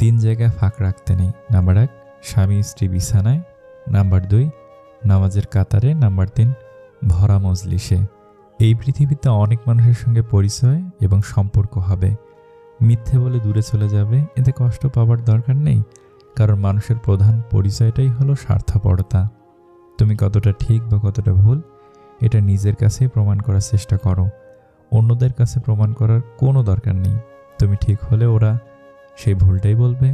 3 জায়গায় ফাঁক রাখতে নেই। নাম্বার 1, স্বামী স্ত্রী বিছানায়। নাম্বার 2, নামাজের কাতারে। নাম্বার 3, ভরা মজলিসে। এই পৃথিবীতে অনেক মানুষের সঙ্গে পরিচয় এবং সম্পর্ক হবে, মিথ্যে বলে দূরে চলে যাবে, এতে কষ্ট পাবার দরকার নেই। কারণ মানুষের প্রধান পরিচয়টাই হলো স্বার্থপরতা। তুমি কতটা ঠিক বা কতটা ভুল, এটা নিজের কাছেই প্রমাণ করার চেষ্টা করো। অন্যদের কাছে প্রমাণ করার কোনো দরকার নেই। তুমি ঠিক হলে ওরা সেই ভুলটাই বলবে,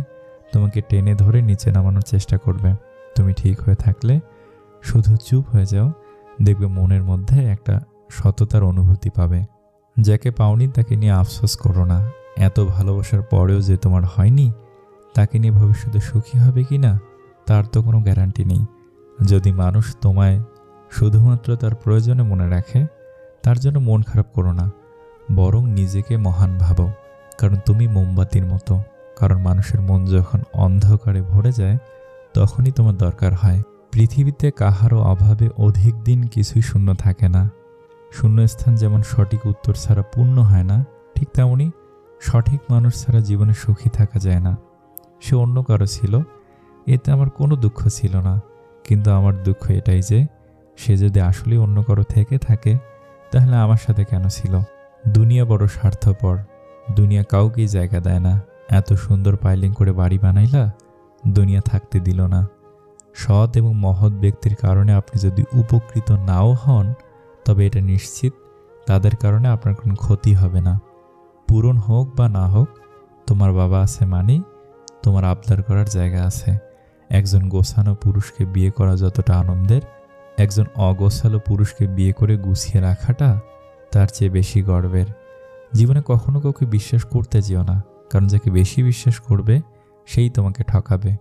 তোমাকে টেনে ধরে নিচে নামানোর চেষ্টা করবে। তুমি ঠিক হয়ে থাকলে শুধু চুপ হয়ে যাও, দেখবে মনের মধ্যে একটা সততার অনুভূতি পাবে। যাকে পাওনি তাকে নিয়ে আফসোস করো না। এত ভালোবাসার পরেও যে তোমার হয়নি, তাকে নিয়ে ভবিষ্যতে সুখী হবে কি না তার তো কোনো গ্যারান্টি নেই। যদি মানুষ তোমায় শুধুমাত্র তার প্রয়োজনে মনে রাখে, তার জন্য মন খারাপ করো না, বরং নিজেকে মহান ভাবো। কারণ তুমি মোমবাতির মতো। কারণ মানুষের মন যখন অন্ধকারে ভরে যায়, তখনই তোমার দরকার হয়। পৃথিবীতে কাহারও অভাবে অধিক দিন কিছুই শূন্য থাকে না। শূন্যস্থান যেমন সঠিক উত্তর ছাড়া পূর্ণ হয় না, ঠিক তেমনি সঠিক মানুষ ছাড়া জীবনে সুখী থাকা যায় না। সে অন্য কারো ছিল, এতে আমার কোনো দুঃখ ছিল না। কিন্তু আমার দুঃখ এটাই যে সে যদি আসলে অন্য কারো থেকে থাকে, তাহলে আমার সাথে কেন ছিল? দুনিয়া বড় স্বার্থপর। দুনিয়া কাউকেই জায়গা দেয় না। এত সুন্দর পাইলিং করে বাড়ি বানাইলা, দুনিয়া থাকতে দিল না। সৎ এবং মহৎ ব্যক্তির কারণে আপনি যদি উপকৃত নাও হন, তবে এটা নিশ্চিত তাদের কারণে আপনার কোনো ক্ষতি হবে না। পূরণ হোক বা না হোক, তোমার বাবা আছে মানেই তোমার আবদার করার জায়গা আছে। একজন গোছানো পুরুষকে বিয়ে করা যতটা আনন্দের, একজন অগোছালো পুরুষকে বিয়ে করে গুছিয়ে রাখাটা তার চেয়ে বেশি গর্বের। জীবনে কখনো কাউকে বিশ্বাস করতে যেও না, কারণ যাকে বেশি বিশ্বাস করবে সেই তোমাকে ঠকাবে।